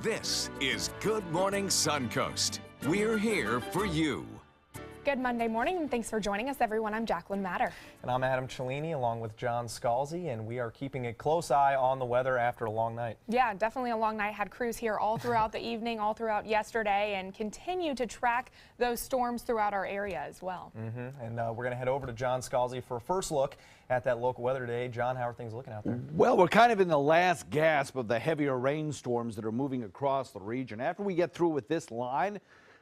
This is Good Morning Suncoast. We're here for you. Good Monday morning, and thanks for joining us, everyone. I'm Jacqueline Matter. And I'm Adam Cellini, along with John Scalzi, and we are keeping a close eye on the weather after a long night. Yeah, definitely a long night. Had crews here all throughout the evening, all throughout yesterday, and continue to track those storms throughout our area as well. And we're going to head over to John Scalzi for a first look at that local weather today. John, how are things looking out there? Well, we're kind of in the last gasp of the heavier rainstorms that are moving across the region. After we get through with this line,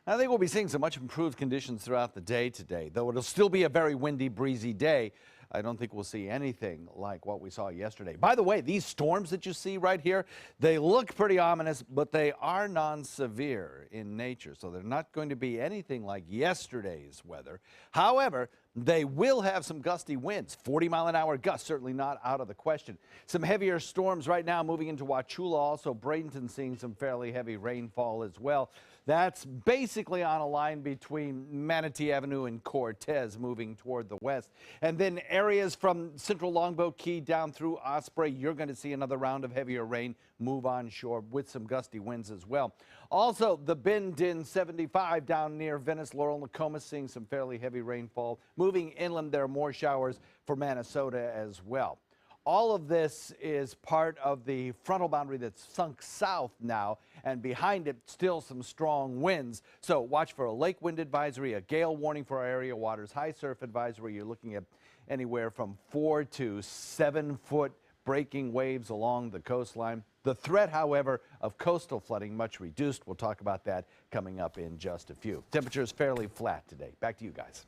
I think we'll be seeing some much improved conditions throughout the day today, though it'll still be a very windy, breezy day. I don't think we'll see anything like what we saw yesterday. By the way, these storms that you see right here, they look pretty ominous, but they are non-severe in nature, so they're not going to be anything like yesterday's weather. However, they will have some gusty winds, 40-mile-an-hour gusts, certainly not out of the question. Some heavier storms right now moving into Wauchula, also Bradenton seeing some fairly heavy rainfall as well. That's basically on a line between Manatee Avenue and Cortez moving toward the west. And then areas from central Longboat Key down through Osprey, you're going to see another round of heavier rain move on shore with some gusty winds as well. Also, the Bend in 75 down near Venice, Laurel, Nokomis seeing some fairly heavy rainfall. Moving inland, there are more showers for Minnesota as well. All of this is part of the frontal boundary that's sunk south now, and behind it still some strong winds. So watch for a lake wind advisory, a gale warning for our area waters, high surf advisory. You're looking at anywhere from 4 to 7 foot breaking waves along the coastline. The threat, however, of coastal flooding much reduced. We'll talk about that coming up in just a few. Temperatures fairly flat today. Back to you guys.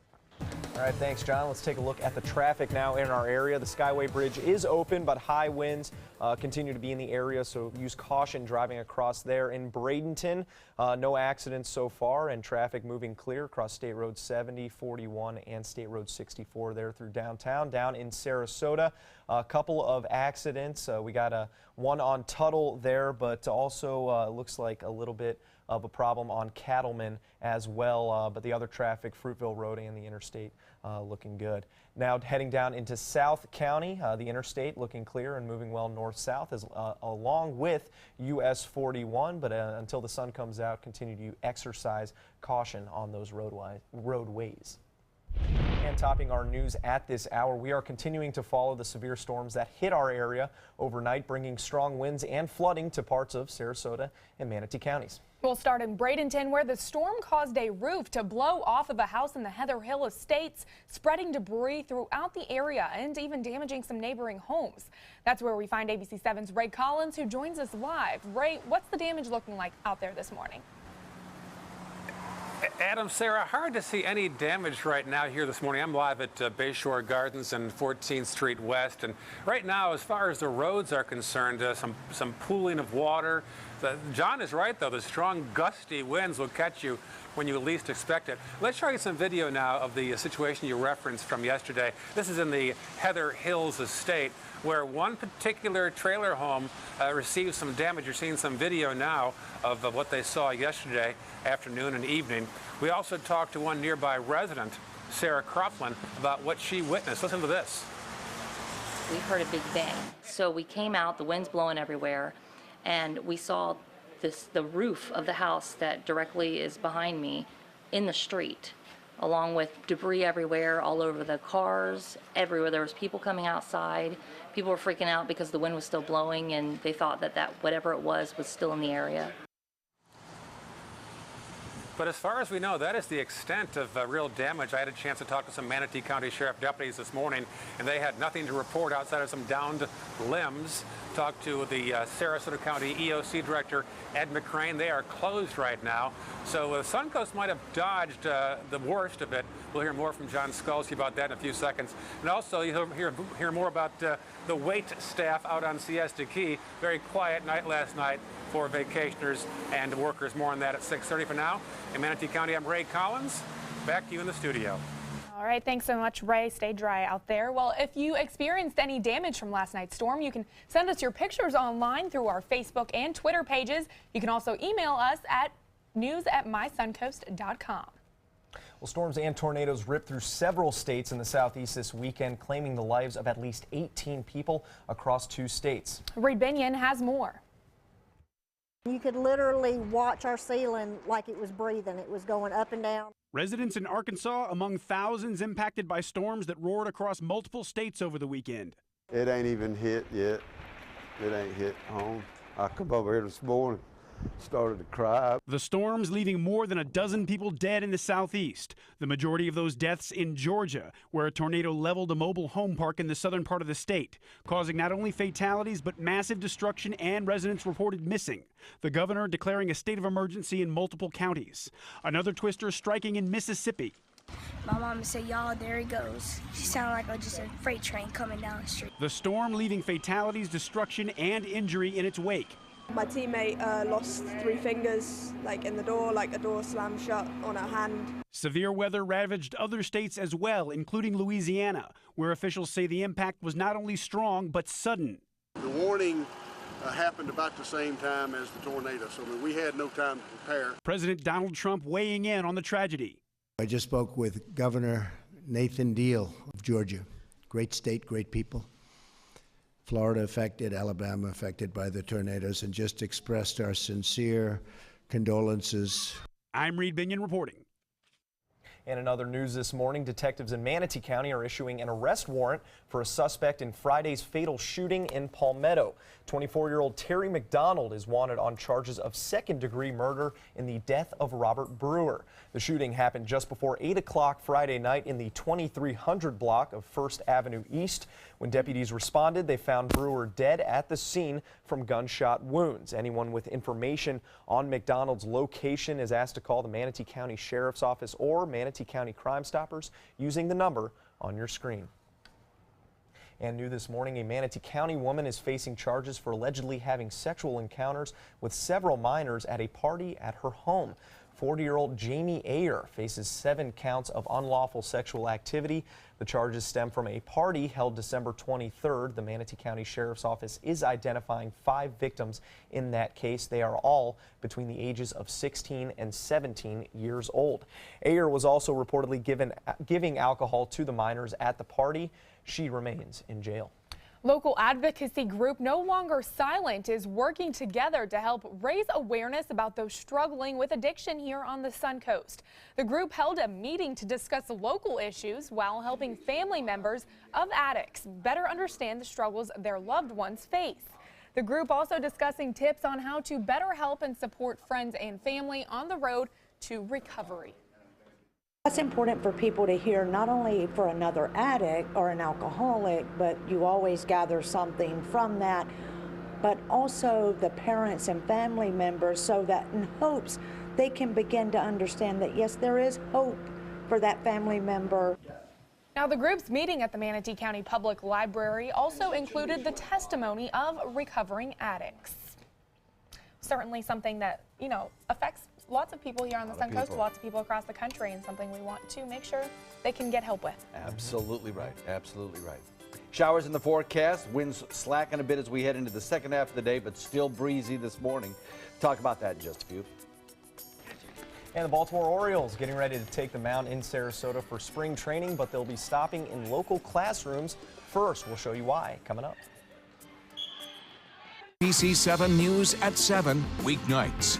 All right, thanks, John. Let's take a look at the traffic now in our area. The Skyway Bridge is open, but high winds continue to be in the area, so use caution driving across there. In Bradenton, no accidents so far, and traffic moving clear across State Road 70, 41, and State Road 64 there through downtown. Down in Sarasota, a couple of accidents. We got one on Tuttle there, but also looks like a little bit of a problem on Cattleman as well, but the other traffic, Fruitville Road and the interstate, looking good. Now heading down into South County, the interstate looking clear and moving well north-south, as along with US 41, but until the sun comes out, continue to exercise caution on those roadways. And topping our news at this hour, we are continuing to follow the severe storms that hit our area overnight, bringing strong winds and flooding to parts of Sarasota and Manatee counties. We'll start in Bradenton, where the storm caused a roof to blow off of a house in the Heather Hill Estates, spreading debris throughout the area and even damaging some neighboring homes. That's where we find ABC 7's Ray Collins, who joins us live. Ray, what's the damage looking like out there this morning? Adam, Sarah, hard to see any damage right now here this morning. I'm live at Bayshore Gardens and 14th Street West, and right now, as far as the roads are concerned, some pooling of water. John is right, though. The strong, gusty winds will catch you when you least expect it. Let's show you some video now of the situation you referenced from yesterday. This is in the Heather Hills Estate, where one particular trailer home received some damage. You're seeing some video now of what they saw yesterday afternoon and evening. We also talked to one nearby resident, Sarah Croughlin, about what she witnessed. Listen to this. We heard a big bang. So we came out, the wind's blowing everywhere, and we saw the roof of the house that directly is behind me in the street, along with debris everywhere, all over the cars, everywhere. There was people coming outside. People were freaking out because the wind was still blowing, and they thought that whatever it was still in the area. But as far as we know, that is the extent of real damage. I had a chance to talk to some Manatee County Sheriff deputies this morning, and they had nothing to report outside of some downed limbs. Talked to the Sarasota County EOC Director, Ed McCrane. They are closed right now. So Suncoast might have dodged the worst of it. We'll hear more from John Scalzi about that in a few seconds. And also you'll hear more about the wait staff out on Siesta Key. Very quiet night last night for vacationers and workers. More on that at 6:30. For now, in Manatee County, I'm Ray Collins. Back to you in the studio. All right, thanks so much, Ray. Stay dry out there. Well, if you experienced any damage from last night's storm, you can send us your pictures online through our Facebook and Twitter pages. You can also email us at news@mysuncoast.com. Well, storms and tornadoes ripped through several states in the southeast this weekend, claiming the lives of at least 18 people across 2 states. Reed Binion has more. You could literally watch our ceiling like it was breathing. It was going up and down. Residents in Arkansas among thousands impacted by storms that roared across multiple states over the weekend. It ain't even hit yet. It ain't hit home. I come over here this morning, started to cry. The storms leaving more than a dozen people dead in the southeast. The majority of those deaths in Georgia, where a tornado leveled a mobile home park in the southern part of the state, causing not only fatalities but massive destruction and residents reported missing. The governor declaring a state of emergency in multiple counties. Another twister striking in Mississippi. My mom said, "Y'all, there he goes." She sounded like just a freight train coming down the street. The storm leaving fatalities, destruction, and injury in its wake. My teammate lost 3 fingers, in the door, a door slammed shut on her hand. Severe weather ravaged other states as well, including Louisiana, where officials say the impact was not only strong but sudden. The warning happened about the same time as the tornado, so we had no time to prepare. President Donald Trump weighing in on the tragedy. I just spoke with Governor Nathan Deal of Georgia. Great state, great people. Florida affected, Alabama affected by the tornadoes, and just expressed our sincere condolences. I'm Reed Binion reporting. And in other news this morning, detectives in Manatee County are issuing an arrest warrant for a suspect in Friday's fatal shooting in Palmetto. 24-year-old Terry McDonald is wanted on charges of second-degree murder in the death of Robert Brewer. The shooting happened just before 8 o'clock Friday night in the 2300 block of 1st Avenue East. When deputies responded, they found Brewer dead at the scene from gunshot wounds. Anyone with information on McDonald's location is asked to call the Manatee County Sheriff's Office or Manatee County Crime Stoppers using the number on your screen. And new this morning, a Manatee County woman is facing charges for allegedly having sexual encounters with several minors at a party at her home. 40-year-old Jamie Ayer faces 7 counts of unlawful sexual activity. The charges stem from a party held December 23rd. The Manatee County Sheriff's Office is identifying 5 victims in that case. They are all between the ages of 16 and 17 years old. Ayer was also reportedly giving alcohol to the minors at the party. She remains in jail. Local advocacy group No Longer Silent is working together to help raise awareness about those struggling with addiction here on the Suncoast. The group held a meeting to discuss local issues while helping family members of addicts better understand the struggles their loved ones face. The group also discussing tips on how to better help and support friends and family on the road to recovery. That's important for people to hear, not only for another addict or an alcoholic, but you always gather something from that, but also the parents and family members, so that in hopes they can begin to understand that, yes, there is hope for that family member. Now, the group's meeting at the Manatee County Public Library also included the testimony of recovering addicts. Certainly something that, affects lots of people here on the Suncoast, lots of people across the country, and something we want to make sure they can get help with. Absolutely right. Absolutely right. Showers in the forecast, winds slacken a bit as we head into the second half of the day, but still breezy this morning. Talk about that in just a few. And the Baltimore Orioles getting ready to take the mound in Sarasota for spring training, but they'll be stopping in local classrooms first. We'll show you why coming up. ABC7 News at 7 weeknights.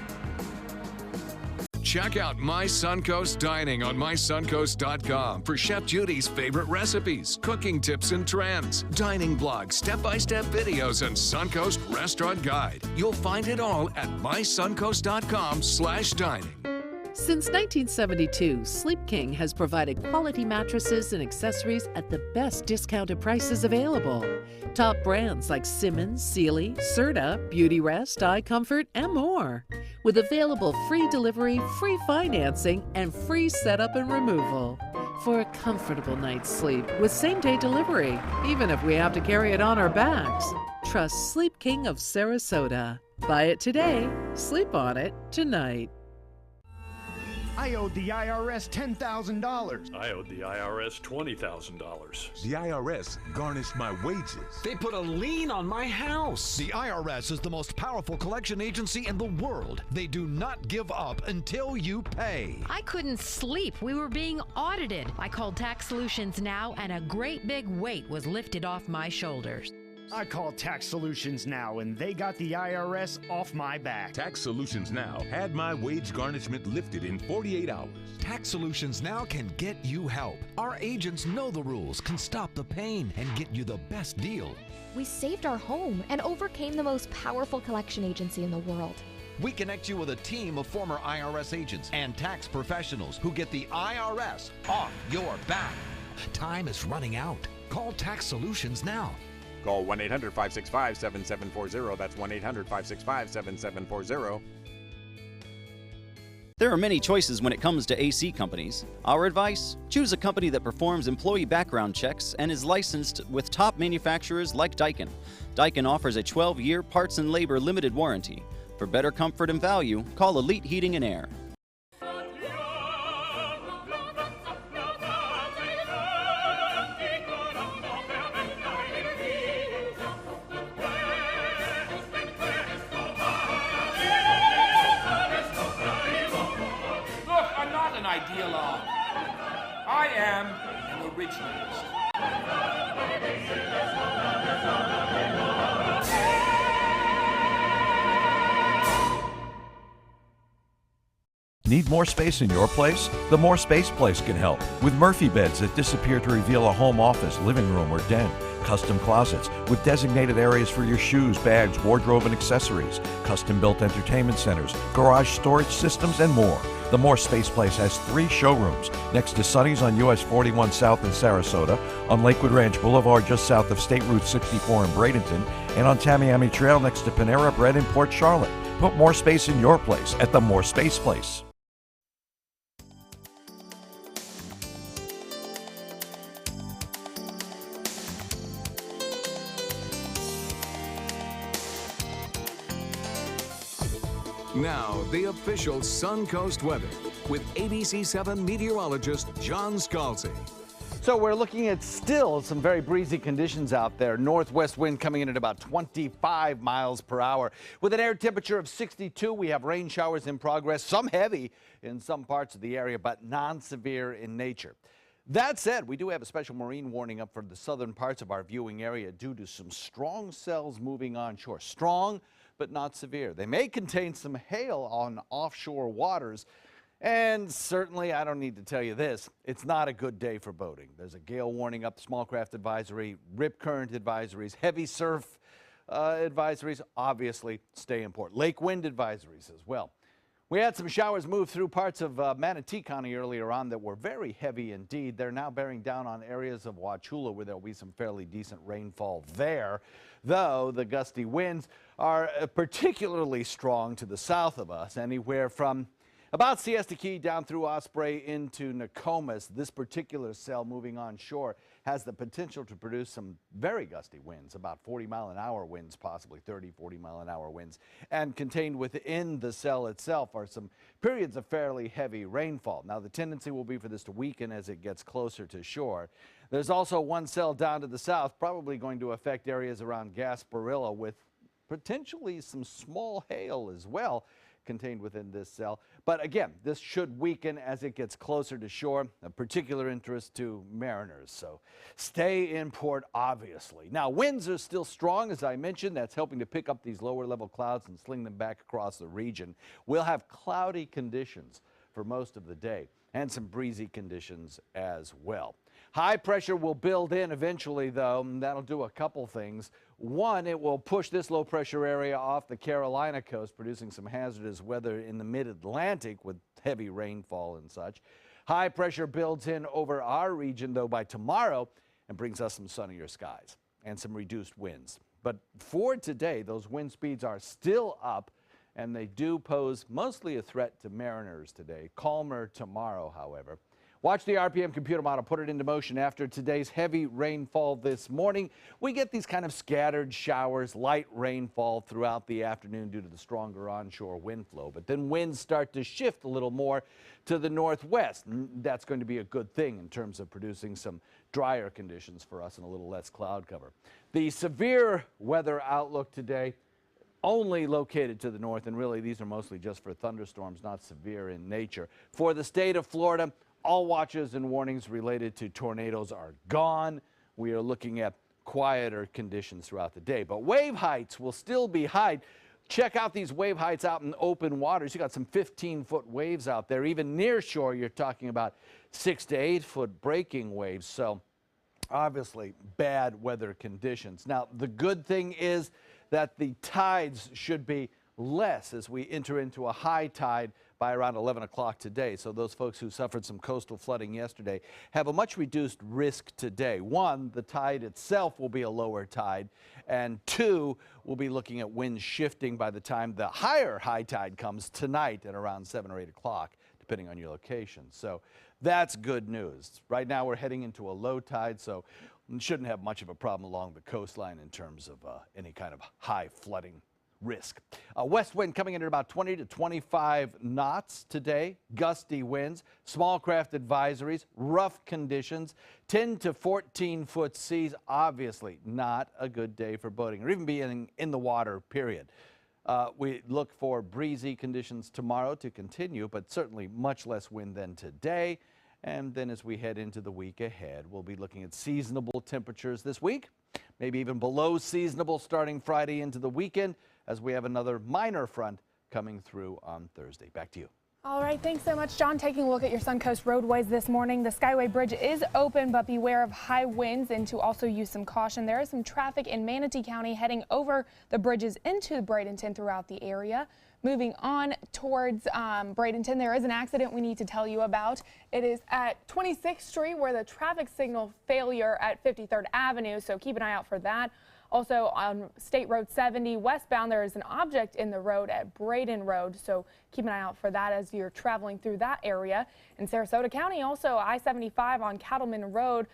Check out My Suncoast Dining on mysuncoast.com for Chef Judy's favorite recipes, cooking tips and trends, dining blogs, step-by-step videos, and Suncoast Restaurant Guide. You'll find it all at mysuncoast.com/dining. Since 1972, Sleep King has provided quality mattresses and accessories at the best discounted prices available. Top brands like Simmons, Sealy, Serta, Beautyrest, iComfort, and more. With available free delivery, free financing, and free setup and removal. For a comfortable night's sleep with same-day delivery, even if we have to carry it on our backs. Trust Sleep King of Sarasota. Buy it today, sleep on it tonight. I owed the IRS $10,000. I owed the IRS $20,000. The IRS garnished my wages. They put a lien on my house. The IRS is the most powerful collection agency in the world. They do not give up until you pay. I couldn't sleep. We were being audited. I called Tax Solutions Now, and a great big weight was lifted off my shoulders. I called Tax Solutions Now, and they got the IRS off my back. Tax Solutions Now had my wage garnishment lifted in 48 hours. Tax Solutions Now can get you help. Our agents know the rules, can stop the pain, and get you the best deal. We saved our home and overcame the most powerful collection agency in the world. We connect you with a team of former IRS agents and tax professionals who get the IRS off your back. Time is running out. Call Tax Solutions now. Call 1-800-565-7740. That's 1-800-565-7740. There are many choices when it comes to AC companies. Our advice? Choose a company that performs employee background checks and is licensed with top manufacturers like Daikin. Daikin offers a 12-year parts and labor limited warranty. For better comfort and value, call Elite Heating and Air. Look, I'm not an ideologue. I am an originalist. Need more space in your place? The More Space Place can help. With Murphy beds that disappear to reveal a home office, living room, or den. Custom closets with designated areas for your shoes, bags, wardrobe, and accessories. Custom-built entertainment centers, garage storage systems, and more. The More Space Place has 3 showrooms next to Sunny's on US 41 South in Sarasota, on Lakewood Ranch Boulevard just south of State Route 64 in Bradenton, and on Tamiami Trail next to Panera Bread in Port Charlotte. Put more space in your place at the More Space Place. Now, the official Suncoast weather with ABC7 meteorologist John Scalzi. So we're looking at still some very breezy conditions out there. Northwest wind coming in at about 25 miles per hour. With an air temperature of 62, we have rain showers in progress, some heavy in some parts of the area, but non-severe in nature. That said, we do have a special marine warning up for the southern parts of our viewing area due to some strong cells moving onshore. Strong, but not severe. They may contain some hail on offshore waters. And certainly, I don't need to tell you this, it's not a good day for boating. There's a gale warning up, small craft advisory, rip current advisories, heavy surf advisories. Obviously, stay in port. Lake wind advisories as well. We had some showers move through parts of Manatee County earlier on that were very heavy indeed. They're now bearing down on areas of Wauchula where there'll be some fairly decent rainfall there, though the gusty winds are particularly strong to the south of us, anywhere from about Siesta Key down through Osprey into Nokomis. This particular cell moving onshore has the potential to produce some very gusty winds, about 40-mile-an-hour winds, possibly 30, 40-mile-an-hour winds. And contained within the cell itself are some periods of fairly heavy rainfall. Now, the tendency will be for this to weaken as it gets closer to shore. There's also one cell down to the south, probably going to affect areas around Gasparilla with potentially some small hail as well contained within this cell. But again, this should weaken as it gets closer to shore, of particular interest to mariners. So stay in port, obviously. Now, winds are still strong, as I mentioned. That's helping to pick up these lower level clouds and sling them back across the region. We'll have cloudy conditions for most of the day and some breezy conditions as well. High pressure will build in eventually, though, and that'll do a couple things. One, it will push this low pressure area off the Carolina coast, producing some hazardous weather in the mid-Atlantic with heavy rainfall and such. High pressure builds in over our region, though, by tomorrow and brings us some sunnier skies and some reduced winds. But for today, those wind speeds are still up, and they do pose mostly a threat to mariners today. Calmer tomorrow, however. Watch the RPM computer model put it into motion after today's heavy rainfall this morning. We get these kind of scattered showers, light rainfall throughout the afternoon due to the stronger onshore wind flow. But then winds start to shift a little more to the northwest. That's going to be a good thing in terms of producing some drier conditions for us and a little less cloud cover. The severe weather outlook today only located to the north, and really these are mostly just for thunderstorms, not severe in nature. For the state of Florida, all watches and warnings related to tornadoes are gone. We are looking at quieter conditions throughout the day. But wave heights will still be high. Check out these wave heights out in open waters. You got some 15-foot waves out there. Even near shore, you're talking about 6 to 8 foot breaking waves. So obviously bad weather conditions. Now, the good thing is that the tides should be less as we enter into a high tide by around 11 o'clock today. So those folks who suffered some coastal flooding yesterday have a much reduced risk today. One, the tide itself will be a lower tide, and two, we'll be looking at winds shifting by the time the higher high tide comes tonight at around 7 or 8 o'clock, depending on your location. So that's good news. Right now we're heading into a low tide, so we shouldn't have much of a problem along the coastline in terms of any kind of high flooding risk. West wind coming in at about 20 to 25 knots today. Gusty winds, small craft advisories, rough conditions, 10 to 14 foot seas. Obviously not a good day for boating or even being in the water, period. We look for breezy conditions tomorrow to continue, but certainly much less wind than today. And then as we head into the week ahead, we'll be looking at seasonable temperatures this week, maybe even below seasonable starting Friday into the weekend, as we have another minor front coming through on Thursday. Back to you. All right, thanks so much, John. Taking a look at your Suncoast roadways this morning. The Skyway Bridge is open, but beware of high winds and to also use some caution. There is some traffic in Manatee County heading over the bridges into Bradenton throughout the area. Moving on towards Bradenton, there is an accident we need to tell you about. It is at 26th Street where the traffic signal failure at 53rd Avenue, so keep an eye out for that. Also on State Road 70 westbound, there is an object in the road at Braden Road, so keep an eye out for that as you're traveling through that area. In Sarasota County, also I-75 on Cattleman Road,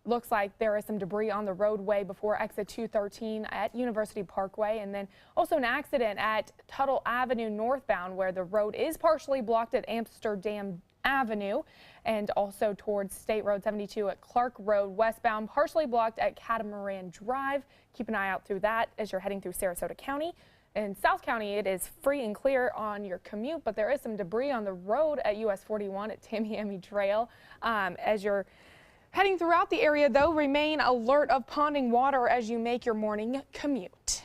looks like there is some debris on the roadway before exit 213 at University Parkway, and then also an accident at Tuttle Avenue northbound where the road is partially blocked at Amsterdam Avenue, and also towards State Road 72 at Clark Road westbound, partially blocked at Catamaran Drive. Keep an eye out through that as you're heading through Sarasota County. In South County, it is free and clear on your commute, but there is some debris on the road at US 41 at Tamiami Trail. As you're heading throughout the area, though, remain alert of ponding water as you make your morning commute.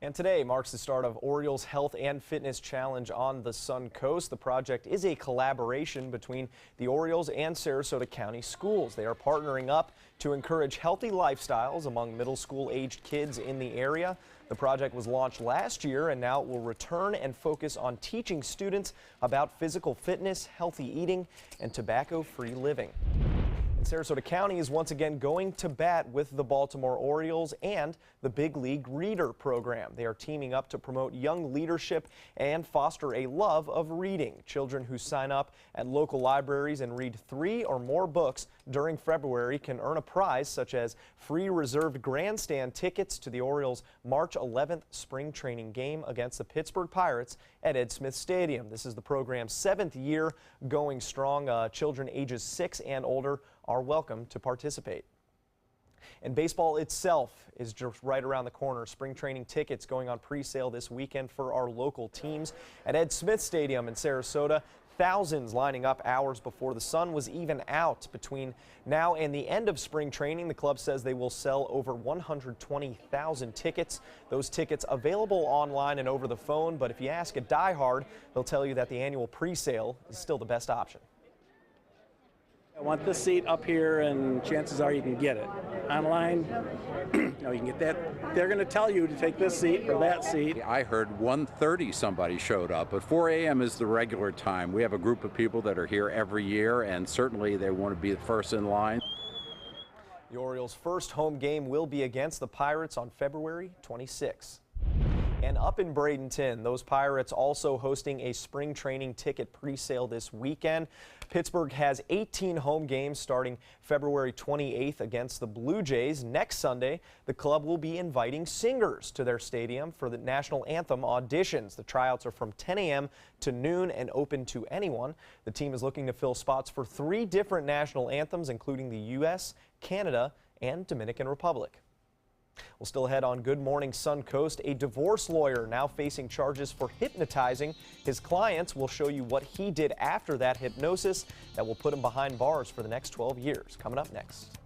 And today marks the start of Orioles Health and Fitness Challenge on the Suncoast. The project is a collaboration between the Orioles and Sarasota County schools. They are partnering up to encourage healthy lifestyles among middle school aged kids in the area. The project was launched last year and now it will return and focus on teaching students about physical fitness, healthy eating, and tobacco-free living. Sarasota County is once again going to bat with the Baltimore Orioles and the Big League Reader program. They are teaming up to promote young leadership and foster a love of reading. Children who sign up at local libraries and read 3 or more books during February can earn a prize such as free reserved grandstand tickets to the Orioles' March 11th spring training game against the Pittsburgh Pirates at Ed Smith Stadium. This is the program's 7th year going strong. Children ages 6 and older are welcome to participate. And baseball itself is just right around the corner. Spring training tickets going on pre-sale this weekend for our local teams at Ed Smith Stadium in Sarasota. Thousands lining up hours before the sun was even out. Between now and the end of spring training, the club says they will sell over 120,000 tickets. Those tickets available online and over the phone, but if you ask a diehard, they'll tell you that the annual pre-sale is still the best option. I want this seat up here, and chances are you can get it. Online, you can get that. They're going to tell you to take this seat or that seat. I heard 1:30 somebody showed up, but 4 a.m. is the regular time. We have a group of people that are here every year, and certainly they want to be the first in line. The Orioles' first home game will be against the Pirates on February 26. And up in Bradenton, those Pirates also hosting a spring training ticket pre-sale this weekend. Pittsburgh has 18 home games starting February 28th against the Blue Jays. Next Sunday, the club will be inviting singers to their stadium for the national anthem auditions. The tryouts are from 10 a.m. to noon and open to anyone. The team is looking to fill spots for 3 different national anthems, including the U.S., Canada, and Dominican Republic. We'll still ahead on Good Morning Suncoast. A divorce lawyer now facing charges for hypnotizing his clients. We'll show you what he did after that hypnosis that will put him behind bars for the next 12 years. Coming up next.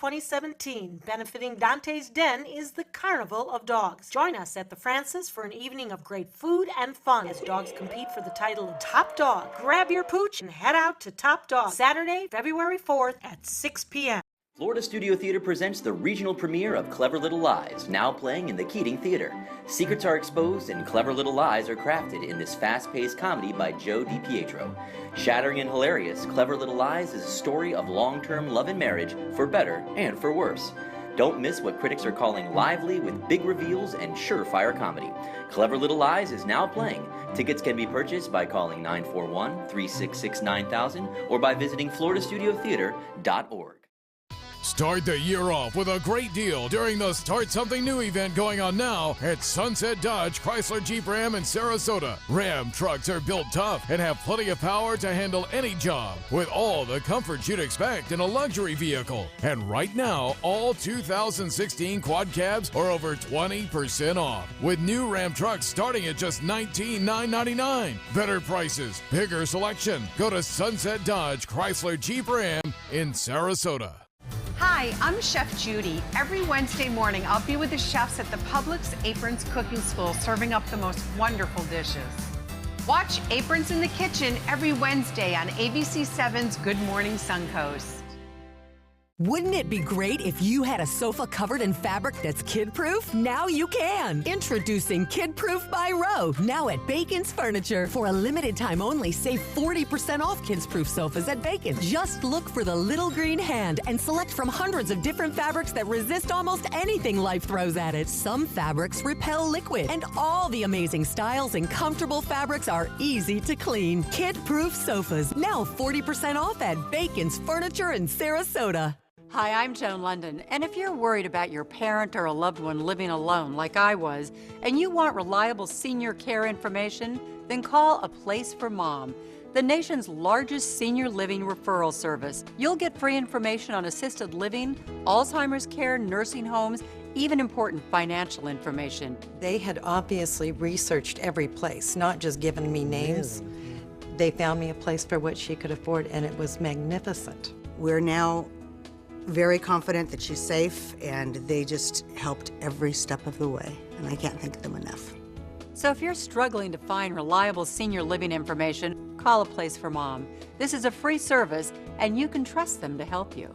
2017, benefiting Dante's Den, is the Carnival of Dogs. Join us at the Francis for an evening of great food and fun as dogs compete for the title of Top Dog. Grab your pooch and head out to Top Dog, Saturday, February 4th at 6 p.m. Florida Studio Theater presents the regional premiere of Clever Little Lies, now playing in the Keating Theater. Secrets are exposed and clever little lies are crafted in this fast-paced comedy by Joe DiPietro. Shattering and hilarious, Clever Little Lies is a story of long-term love and marriage, for better and for worse. Don't miss what critics are calling lively with big reveals and surefire comedy. Clever Little Lies is now playing. Tickets can be purchased by calling 941-366-9000 or by visiting floridastudiotheater.org. Start the year off with a great deal during the Start Something New event going on now at Sunset Dodge Chrysler Jeep Ram in Sarasota. Ram trucks are built tough and have plenty of power to handle any job with all the comfort you'd expect in a luxury vehicle. And right now, all 2016 quad cabs are over 20% off, with new Ram trucks starting at just $19,999. Better prices, bigger selection. Go to Sunset Dodge Chrysler Jeep Ram in Sarasota. Hi, I'm Chef Judy. Every Wednesday morning, I'll be with the chefs at the Publix Aprons Cooking School, serving up the most wonderful dishes. Watch Aprons in the Kitchen every Wednesday on ABC7's Good Morning Suncoast. Wouldn't it be great if you had a sofa covered in fabric that's kid-proof? Now you can! Introducing Kid-Proof by Roe, now at Bacon's Furniture. For a limited time only, save 40% off Kids-Proof sofas at Bacon. Just look for the little green hand and select from hundreds of different fabrics that resist almost anything life throws at it. Some fabrics repel liquid, and all the amazing styles and comfortable fabrics are easy to clean. Kid-Proof sofas, now 40% off at Bacon's Furniture in Sarasota. Hi, I'm Joan London, and if you're worried about your parent or a loved one living alone like I was, and you want reliable senior care information, then call A Place for Mom, the nation's largest senior living referral service. You'll get free information on assisted living, Alzheimer's care, nursing homes, even important financial information. They had obviously researched every place, not just given me names. They found me a place for what she could afford, and it was magnificent. We're now very confident that she's safe, and they just helped every step of the way, and I can't thank them enough. So if you're struggling to find reliable senior living information, call A Place for Mom. This is a free service, and you can trust them to help you.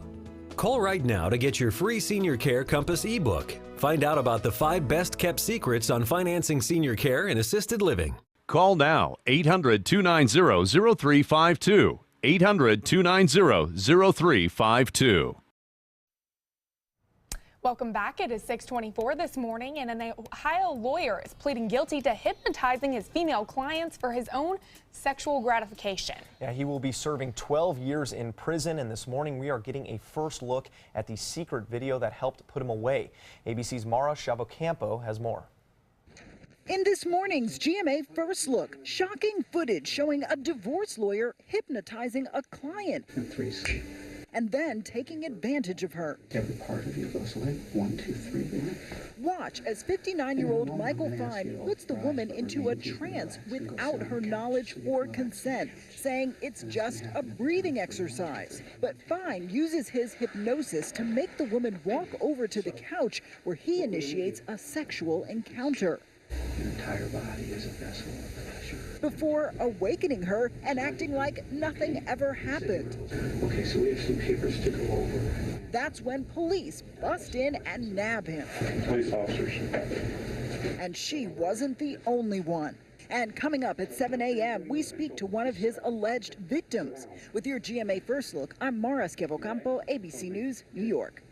Call right now to get your free Senior Care Compass ebook. Find out about the 5 best-kept secrets on financing senior care and assisted living. Call now, 800-290-0352. 800-290-0352. Welcome back. It is 6:24 this morning, and an Ohio lawyer is pleading guilty to hypnotizing his female clients for his own sexual gratification. Yeah, he will be serving 12 years in prison, and this morning we are getting a first look at the secret video that helped put him away. ABC's Mara Chavocampo has more. In this morning's GMA First Look, shocking footage showing a divorce lawyer hypnotizing a client. And then taking advantage of her. Every part of you goes like 1, 2, 3, 1. Watch as 59-year-old Michael Fine puts the woman into a trance without her knowledge or consent, saying it's just a breathing exercise. But Fine uses his hypnosis to make the woman walk over to the couch where he initiates a sexual encounter. Your entire body is a vessel of pleasure. Before awakening her and acting like nothing ever happened. Okay, so we have some papers to go over. That's when police bust in and nab him. Police officers. And she wasn't the only one. And coming up at 7 a.m., we speak to one of his alleged victims. With your GMA First Look, I'm Mara Chavocampo, ABC News, New York.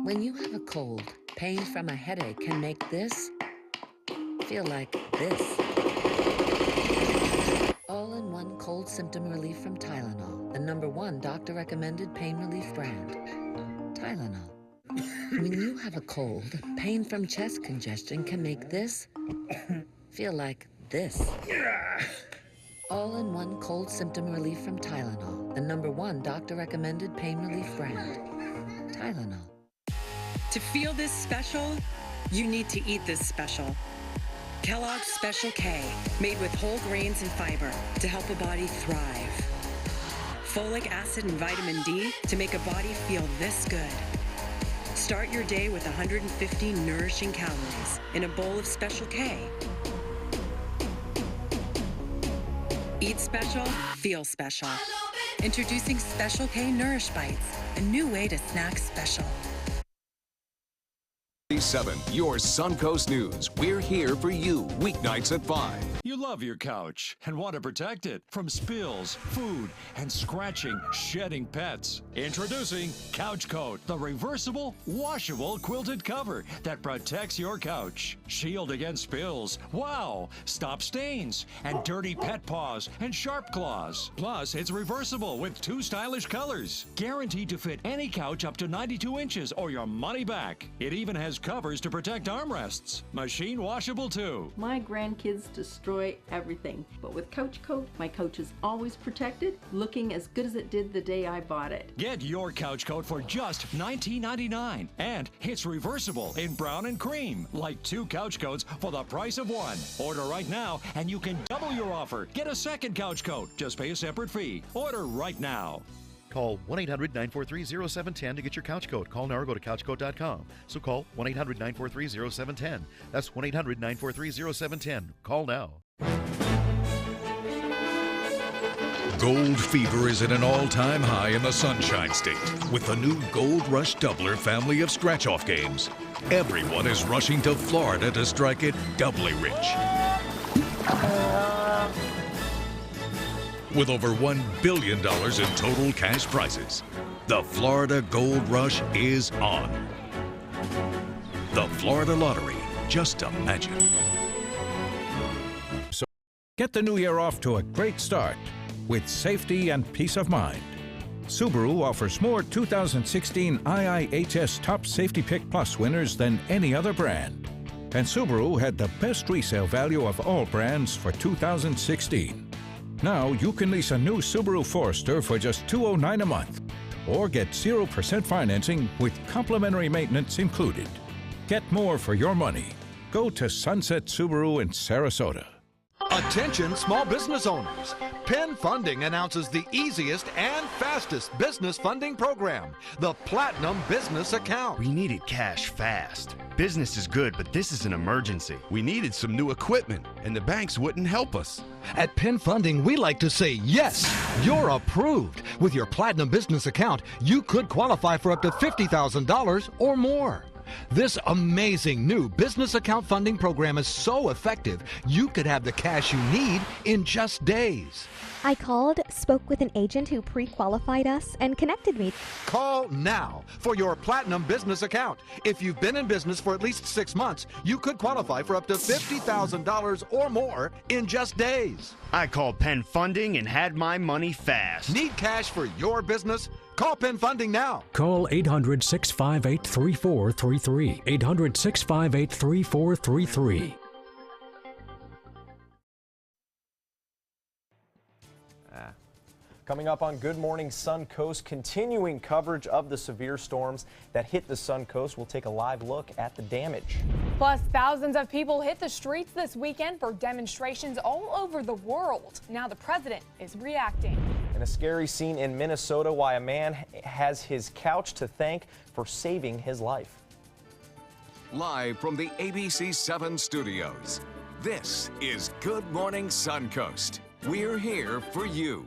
When you have a cold, pain from a headache can make this feel like this. All-in-one cold symptom relief from Tylenol, the #1 doctor-recommended pain relief brand. Tylenol. When you have a cold, pain from chest congestion can make this feel like this. All-in-one cold symptom relief from Tylenol, the #1 doctor-recommended pain relief brand. Tylenol. To feel this special, you need to eat this special. Kellogg's Special K, made with whole grains and fiber to help a body thrive. Folic acid and vitamin D to make a body feel this good. Start your day with 150 nourishing calories in a bowl of Special K. Eat special, feel special. Introducing Special K Nourish Bites, a new way to snack special. 7, your Suncoast News. We're here for you weeknights at 5. You love your couch and want to protect it from spills, food, and scratching, shedding pets. Introducing Couch Coat, the reversible, washable quilted cover that protects your couch. Shield against spills, wow, stop stains, and dirty pet paws and sharp claws. Plus, it's reversible with 2 stylish colors. Guaranteed to fit any couch up to 92 inches or your money back. It even has covers to protect armrests. Machine washable too. My grandkids destroy everything, but with Couch Coat, my couch is always protected, looking as good as it did the day I bought it. Get your Couch Coat for just $19.99, and it's reversible in brown and cream, like 2 couch coats for the price of 1. Order right now, and you can double your offer. Get a second Couch Coat. Just pay a separate fee. Order right now. Call 1-800-943-0710 to get your couch coat. Call now or go to couchcoat.com. So call 1-800-943-0710. That's 1-800-943-0710. Call now. Gold fever is at an all-time high in the Sunshine State with the new Gold Rush Doubler family of scratch-off games. Everyone is rushing to Florida to strike it doubly rich. With over $1 billion in total cash prizes, the Florida Gold Rush is on. The Florida Lottery, just imagine. So get the new year off to a great start with safety and peace of mind. Subaru offers more 2016 IIHS Top Safety Pick Plus winners than any other brand. And Subaru had the best resale value of all brands for 2016. Now you can lease a new Subaru Forester for just $209 a month or get 0% financing with complimentary maintenance included. Get more for your money. Go to Sunset Subaru in Sarasota. Attention small business owners. Penn Funding announces the easiest and fastest business funding program, the Platinum Business Account. We needed cash fast. Business is good, but this is an emergency. We needed some new equipment, and the banks wouldn't help us. At Penn Funding, we like to say, yes, you're approved. With your Platinum Business Account, you could qualify for up to $50,000 or more. This amazing new business account funding program is so effective, you could have the cash you need in just days. I called, spoke with an agent who pre-qualified us, and connected me. Call now for your Platinum Business Account. If you've been in business for at least 6 months, you could qualify for up to $50,000 or more in just days. I called Penn Funding and had my money fast. Need cash for your business? Call Penn Funding now. Call 800-658-3433. 800-658-3433. Coming up on Good Morning Suncoast, continuing coverage of the severe storms that hit the Suncoast. We'll take a live look at the damage. Plus, thousands of people hit the streets this weekend for demonstrations all over the world. Now the president is reacting. And a scary scene in Minnesota, why a man has his couch to thank for saving his life. Live from the ABC 7 studios, this is Good Morning Suncoast. We're here for you.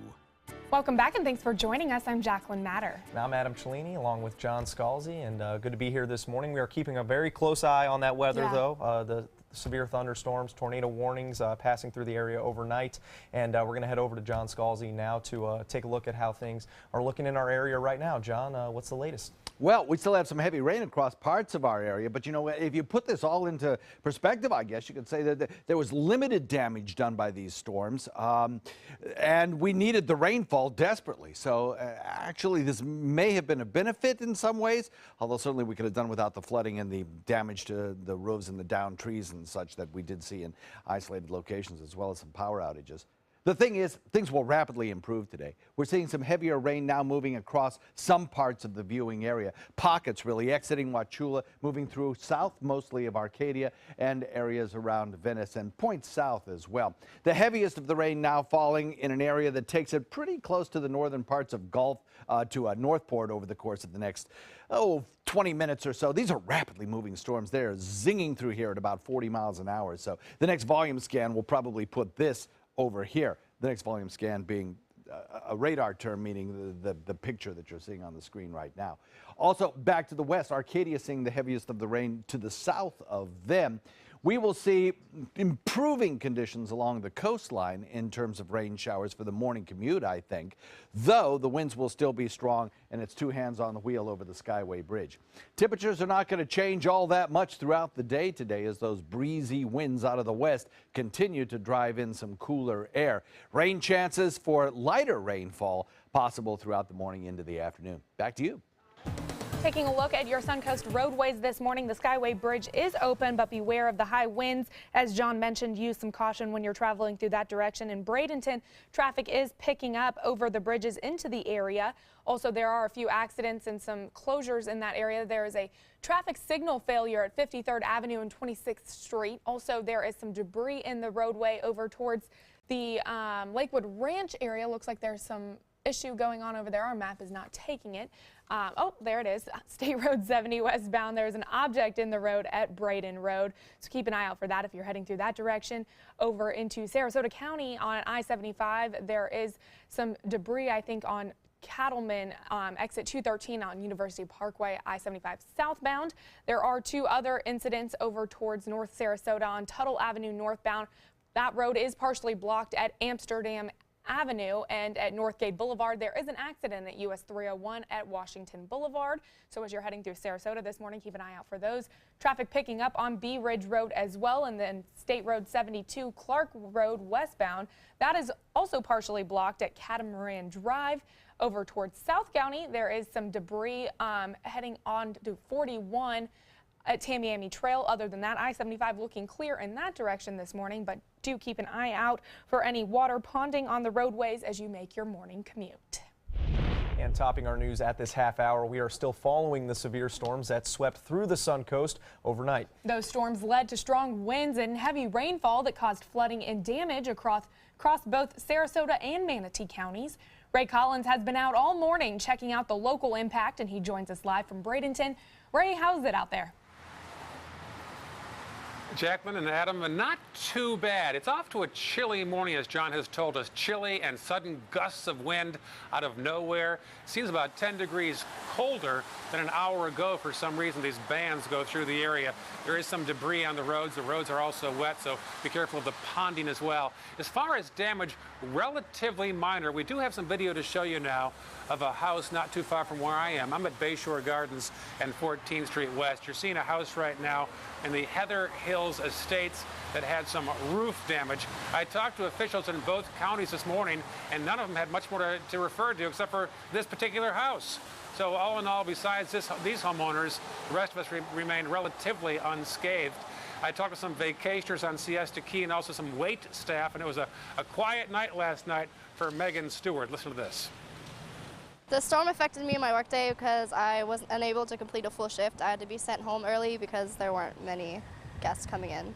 Welcome back and thanks for joining us. I'm Jacqueline Matter. I'm Adam Cellini along with John Scalzi, and good to be here this morning. We are keeping a very close eye on that weather, though. The severe thunderstorms, tornado warnings passing through the area overnight, and we're going to head over to John Scalzi now to take a look at how things are looking in our area right now. John, what's the latest? Well, we still have some heavy rain across parts of our area, but you know, if you put this all into perspective, I guess you could say that there was limited damage done by these storms, and we needed the rainfall desperately. So actually, this may have been a benefit in some ways, although certainly we could have done without the flooding and the damage to the roofs and the downed trees and such that we did see in isolated locations, as well as some power outages. The thing is, things will rapidly improve today. We're seeing some heavier rain now moving across some parts of the viewing area. Pockets really exiting Wauchula, moving through south mostly of Arcadia and areas around Venice and points south as well. The heaviest of the rain now falling in an area that takes it pretty close to the northern parts of Gulf to Northport over the course of the next 20 minutes or so. These are rapidly moving storms. They're zinging through here at about 40 miles an hour. So the next volume scan will probably put this over here. The next volume scan being a radar term, meaning the picture that you're seeing on the screen right now. Also, back to the west, Arcadia seeing the heaviest of the rain to the south of them. We will see improving conditions along the coastline in terms of rain showers for the morning commute, I think, though the winds will still be strong and it's 2 hands on the wheel over the Skyway Bridge. Temperatures are not going to change all that much throughout the day today as those breezy winds out of the west continue to drive in some cooler air. Rain chances for lighter rainfall possible throughout the morning into the afternoon. Back to you. Taking a look at your Suncoast roadways this morning, the Skyway Bridge is open, but beware of the high winds. As John mentioned, use some caution when you're traveling through that direction. In Bradenton, traffic is picking up over the bridges into the area. Also, there are a few accidents and some closures in that area. There is a traffic signal failure at 53rd Avenue and 26th Street. Also, there is some debris in the roadway over towards the Lakewood Ranch area. Looks like there's some issue going on over there. Our map is not taking it. Oh, there it is. State Road 70 westbound. There's an object in the road at Braden Road. So keep an eye out for that if you're heading through that direction. Over into Sarasota County on I-75, there is some debris, I think, on Cattleman, exit 213 on University Parkway, I-75 southbound. There are 2 other incidents over towards North Sarasota on Tuttle Avenue northbound. That road is partially blocked at Amsterdam Avenue, and at Northgate Boulevard there is an accident at US 301 at Washington Boulevard. So as you're heading through Sarasota this morning, keep an eye out for those. Traffic picking up on Bee Ridge Road as well, and then State Road 72 Clark Road westbound. That is also partially blocked at Catamaran Drive. Over towards South County, there is some debris heading on to 41 at Tamiami Trail. Other than that, I-75 looking clear in that direction this morning, but do keep an eye out for any water ponding on the roadways as you make your morning commute. And topping our news at this half hour, we are still following the severe storms that swept through the Suncoast overnight. Those storms led to strong winds and heavy rainfall that caused flooding and damage across both Sarasota and Manatee counties. Ray Collins has been out all morning checking out the local impact, and he joins us live from Bradenton. Ray, how's it out there? Jacqueline and Adam, not too bad. It's off to a chilly morning, as John has told us. Chilly and sudden gusts of wind out of nowhere. Seems about 10 degrees colder than an hour ago. For some reason, these bands go through the area. There is some debris on the roads. The roads are also wet, so be careful of the ponding as well. As far as damage, relatively minor. We do have some video to show you now of a house not too far from where I am. I'm at Bayshore Gardens and 14th Street West. You're seeing a house right now in the Heather Hills Estates that had some roof damage. I talked to officials in both counties this morning, and none of them had much more to refer to except for this particular house. So all in all, besides these homeowners, the rest of us remain relatively unscathed. I talked to some vacationers on Siesta Key and also some wait staff, and it was a quiet night last night for Megan Stewart. Listen to this. The storm affected me in my workday because I was unable to complete a full shift. I had to be sent home early because there weren't many guests coming in.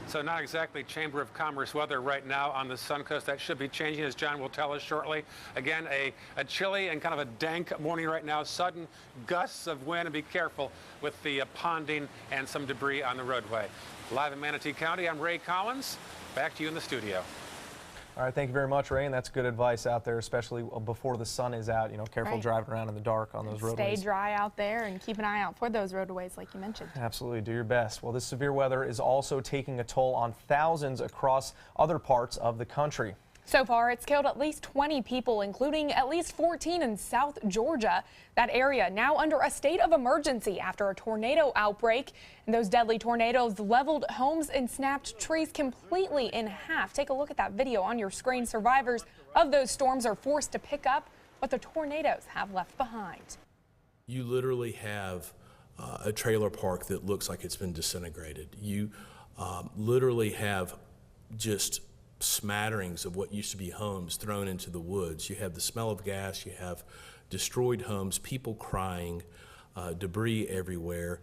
So not exactly Chamber of Commerce weather right now on the Suncoast. That should be changing, as John will tell us shortly. Again, a chilly and kind of a dank morning right now. Sudden gusts of wind, and be careful with the ponding and some debris on the roadway. Live in Manatee County, I'm Ray Collins. Back to you in the studio. All right, thank you very much, Ray, and that's good advice out there, especially before the sun is out. You know, careful driving around in the dark on those roadways. Stay dry out there and keep an eye out for those roadways like you mentioned. Absolutely, do your best. Well, this severe weather is also taking a toll on thousands across other parts of the country. So far, it's killed at least 20 people, including at least 14 in South Georgia. That area now under a state of emergency after a tornado outbreak. And those deadly tornadoes leveled homes and snapped trees completely in half. Take a look at that video on your screen. Survivors of those storms are forced to pick up what the tornadoes have left behind. You literally have a trailer park that looks like it's been disintegrated. You literally have just smatterings of what used to be homes thrown into the woods. You have the smell of gas, you have destroyed homes, people crying, debris everywhere.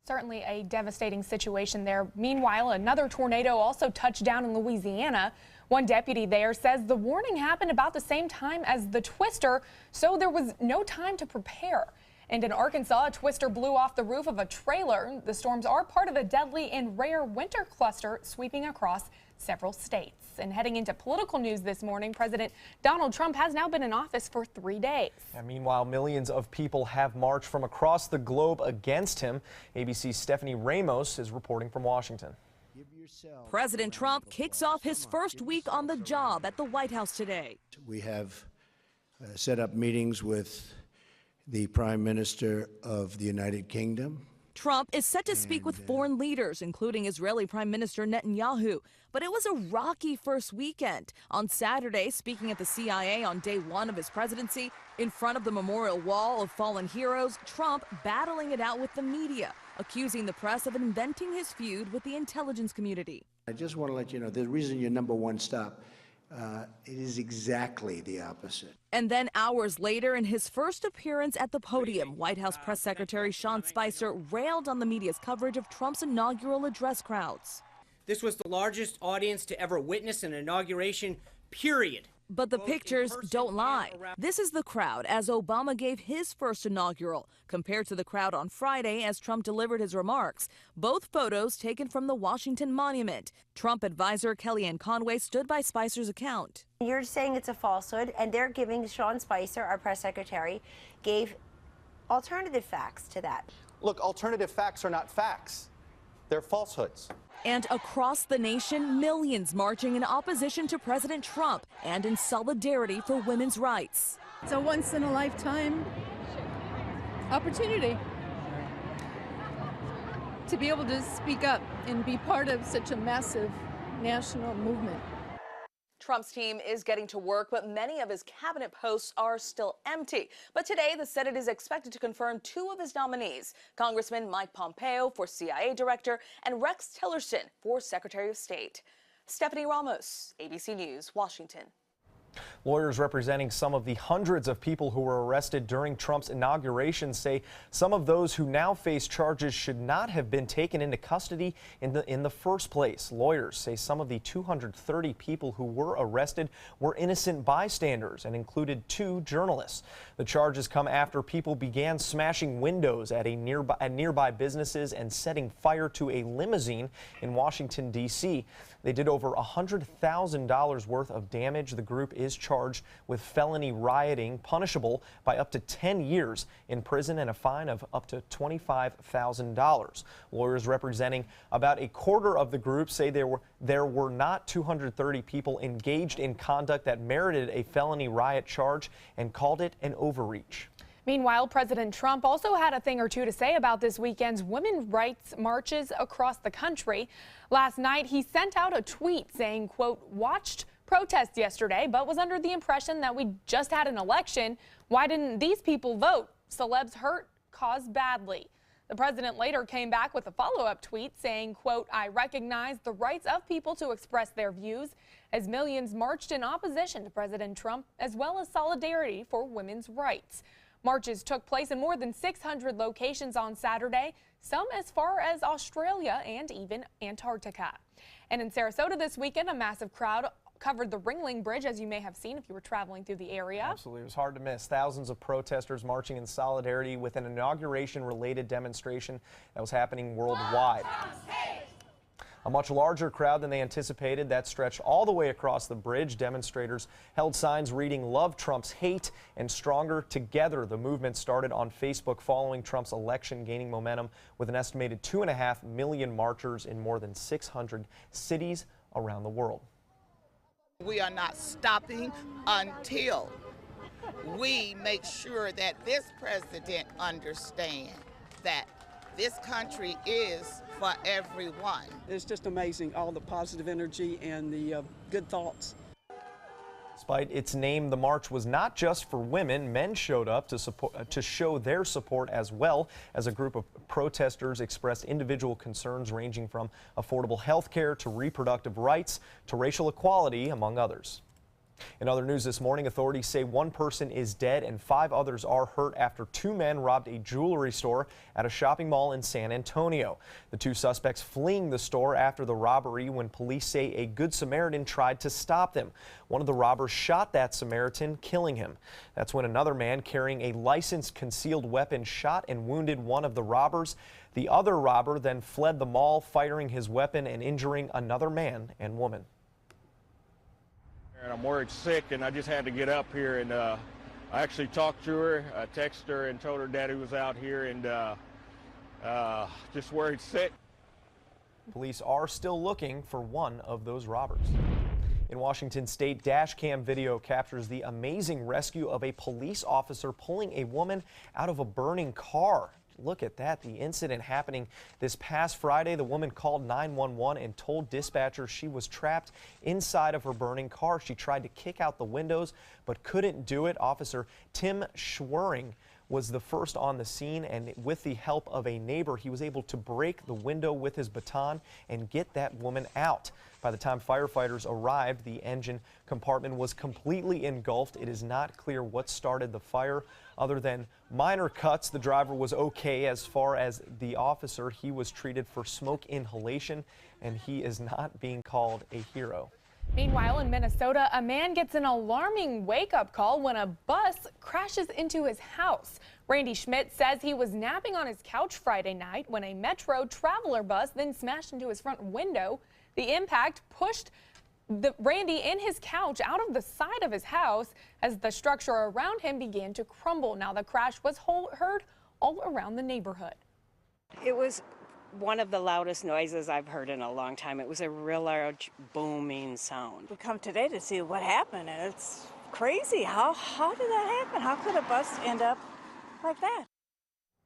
Certainly a devastating situation there. Meanwhile, another tornado also touched down in Louisiana. One deputy there says the warning happened about the same time as the twister, so there was no time to prepare. And in Arkansas, a twister blew off the roof of a trailer. The storms are part of a deadly and rare winter cluster sweeping across several states. And heading into political news this morning, President Donald Trump has now been in office for 3 days. And meanwhile, millions of people have marched from across the globe against him. ABC's Stephanie Ramos is reporting from Washington. President Trump kicks off his first week on the job at the White House today. We have set up meetings with the Prime Minister of the United Kingdom. Trump is set to speak with foreign leaders, including Israeli Prime Minister Netanyahu. But it was a rocky first weekend. On Saturday, speaking at the CIA on day one of his presidency, in front of the memorial wall of fallen heroes, Trump battling it out with the media, accusing the press of inventing his feud with the intelligence community. I just want to let you know, the reason you're number one stop, it is exactly the opposite. And then hours later, in his first appearance at the podium, White House Press Secretary Sean Spicer railed on the media's coverage of Trump's inaugural address crowds. This was the largest audience to ever witness an inauguration, period. But the pictures don't lie. This is the crowd as Obama gave his first inaugural, compared to the crowd on Friday as Trump delivered his remarks. Both photos taken from the Washington Monument. Trump advisor Kellyanne Conway stood by Spicer's account. You're saying it's a falsehood, and they're giving Sean Spicer, our press secretary, gave alternative facts to that. Look, alternative facts are not facts. They're falsehoods. And across the nation, millions marching in opposition to President Trump and in solidarity for women's rights. It's a once-in-a-lifetime opportunity to be able to speak up and be part of such a massive national movement. Trump's team is getting to work, but many of his cabinet posts are still empty. But today, the Senate is expected to confirm 2 of his nominees, Congressman Mike Pompeo for CIA Director and Rex Tillerson for Secretary of State. Stephanie Ramos, ABC News, Washington. Lawyers representing some of the hundreds of people who were arrested during Trump's inauguration say some of those who now face charges should not have been taken into custody in the first place. Lawyers say some of the 230 people who were arrested were innocent bystanders and included 2 journalists. The charges come after people began smashing windows at nearby businesses and setting fire to a limousine in Washington, D.C. They did over $100,000 worth of damage. The group is charged with felony rioting, punishable by up to 10 years in prison and a fine of up to $25,000. Lawyers representing about a quarter of the group say there were not 230 people engaged in conduct that merited a felony riot charge and called it an overreach. Meanwhile, President Trump also had a thing or two to say about this weekend's women's rights marches across the country. Last night, he sent out a tweet saying, quote, watched protests yesterday, but was under the impression that we just had an election. Why didn't these people vote? Celebs hurt, caused badly. The president later came back with a follow-up tweet saying, quote, I recognize the rights of people to express their views as millions marched in opposition to President Trump, as well as solidarity for women's rights. Marches took place in more than 600 locations on Saturday, some as far as Australia and even Antarctica. And in Sarasota this weekend, a massive crowd covered the Ringling Bridge, as you may have seen if you were traveling through the area. Absolutely. It was hard to miss. Thousands of protesters marching in solidarity with an inauguration-related demonstration that was happening worldwide. A much larger crowd than they anticipated that stretched all the way across the bridge. Demonstrators held signs reading "Love Trump's hate" and "Stronger Together." The movement started on Facebook following Trump's election, gaining momentum with an estimated 2.5 million marchers in more than 600 cities around the world. We are not stopping until we make sure that this president understands that this country is for everyone. It's just amazing, all the positive energy and the good thoughts. Despite its name, the march was not just for women. Men showed up to show their support as well, as a group of protesters expressed individual concerns ranging from affordable health care to reproductive rights to racial equality, among others. In other news this morning, authorities say one person is dead and 5 others are hurt after 2 men robbed a jewelry store at a shopping mall in San Antonio. The 2 suspects fleeing the store after the robbery when police say a Good Samaritan tried to stop them. One of the robbers shot that Samaritan, killing him. That's when another man carrying a licensed concealed weapon shot and wounded one of the robbers. The other robber then fled the mall, firing his weapon and injuring another man and woman. And I'm worried sick, and I just had to get up here, and I actually talked to her. I texted her and told her Daddy was out here, and just worried sick. Police are still looking for one of those robbers. In Washington state, dash cam video captures the amazing rescue of a police officer pulling a woman out of a burning car. Look at that. The incident happening this past Friday. The woman called 911 and told dispatchers she was trapped inside of her burning car. She tried to kick out the windows but couldn't do it. Officer Tim Schwering was the first on the scene, and with the help of a neighbor, he was able to break the window with his baton and get that woman out. By the time firefighters arrived, the engine compartment was completely engulfed. It is not clear what started the fire. Other than minor cuts, the driver was okay. As far as the officer, he was treated for smoke inhalation, and he is not being called a hero. Meanwhile, in Minnesota, a man gets an alarming wake-up call when a bus crashes into his house. Randy Schmidt says he was napping on his couch Friday night when a Metro Traveler bus then smashed into his front window. The impact pushed Randy in his couch out of the side of his house as the structure around him began to crumble. Now, the crash was heard all around the neighborhood. It was one of the loudest noises I've heard in a long time. It was a real large booming sound. We come today to see what happened, and it's crazy. How did that happen? How could a bus end up like that?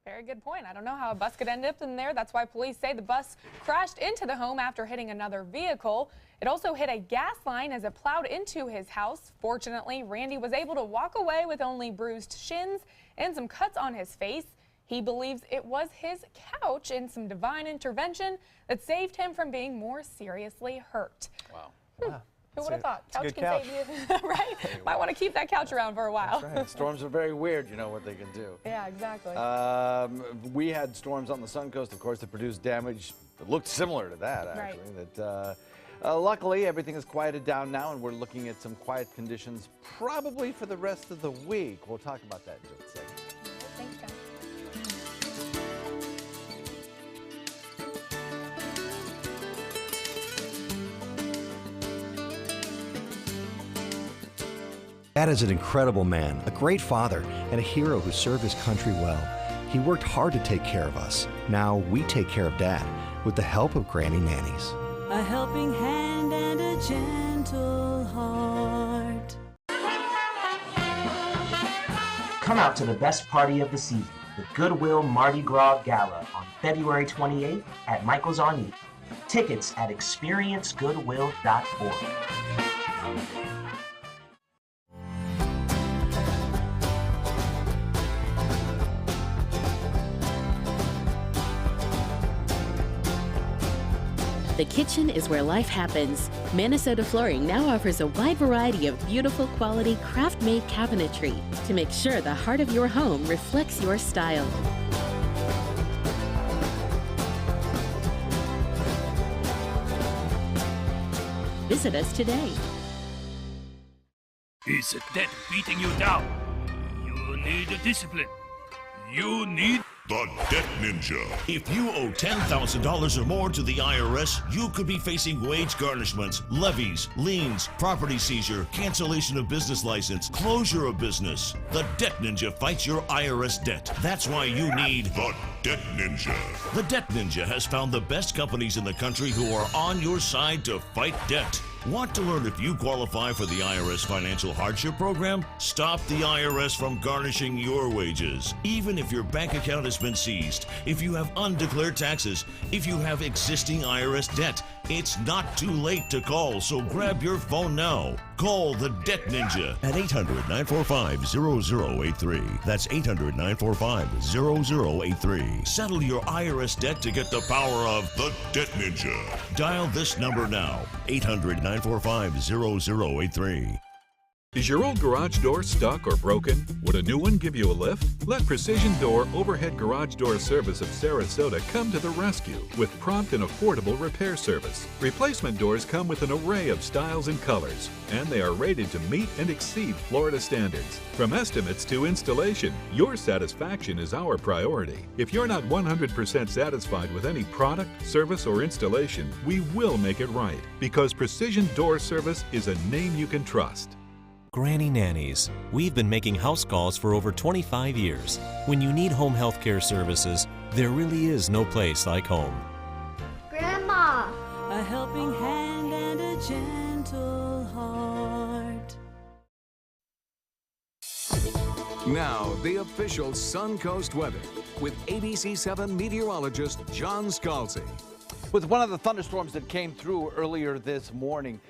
Very good point. I don't know how a bus could end up in there. That's why police say the bus crashed into the home after hitting another vehicle. It also hit a gas line as it plowed into his house. Fortunately, Randy was able to walk away with only bruised shins and some cuts on his face. He believes it was his couch and some divine intervention that saved him from being more seriously hurt. Wow. Wow. Who would have thought? Couch Can save you, right? Might want to keep that couch around for a while. That's right. Storms are very weird. You know what they can do. Yeah, exactly. We had storms on the Suncoast, of course, that produced damage that looked similar to that, actually. Right. Luckily, everything is quieted down now, and we're looking at some quiet conditions probably for the rest of the week. We'll talk about that in just a second. Thanks, guys. Dad is an incredible man, a great father, and a hero who served his country well. He worked hard to take care of us. Now we take care of Dad with the help of Granny Nannies. A helping hand and a gentle heart. Come out to the best party of the season, the Goodwill Mardi Gras Gala on February 28th at Michael's on E. Tickets at experiencegoodwill.org. The kitchen is where life happens. Minnesota Flooring now offers a wide variety of beautiful quality craft-made cabinetry to make sure the heart of your home reflects your style. Visit us today. Is debt beating you down? You need discipline. You need the Debt Ninja. If you owe $10,000 or more to the IRS, you could be facing wage garnishments, levies, liens, property seizure, cancellation of business license, closure of business. The Debt Ninja fights your IRS debt. That's why you need the Debt Ninja. The Debt Ninja has found the best companies in the country who are on your side to fight debt. Want to learn if you qualify for the IRS Financial Hardship Program? Stop the IRS from garnishing your wages. Even if your bank account has been seized, if you have undeclared taxes, if you have existing IRS debt, it's not too late to call, so grab your phone now. Call the Debt Ninja at 800-945-0083. That's 800-945-0083. Settle your IRS debt to get the power of the Debt Ninja. Dial this number now, 800-945-0083. Is your old garage door stuck or broken? Would a new one give you a lift? Let Precision Door Overhead Garage Door Service of Sarasota come to the rescue with prompt and affordable repair service. Replacement doors come with an array of styles and colors, and they are rated to meet and exceed Florida standards. From estimates to installation, your satisfaction is our priority. If you're not 100% satisfied with any product, service, or installation, we will make it right, because Precision Door Service is a name you can trust. Granny Nannies. We've been making house calls for over 25 years. When you need home health care services, there really is no place like home. Grandma! A helping hand and a gentle heart. Now, the official Suncoast weather with ABC7 meteorologist John Scalzi. With one of the thunderstorms that came through earlier this morning,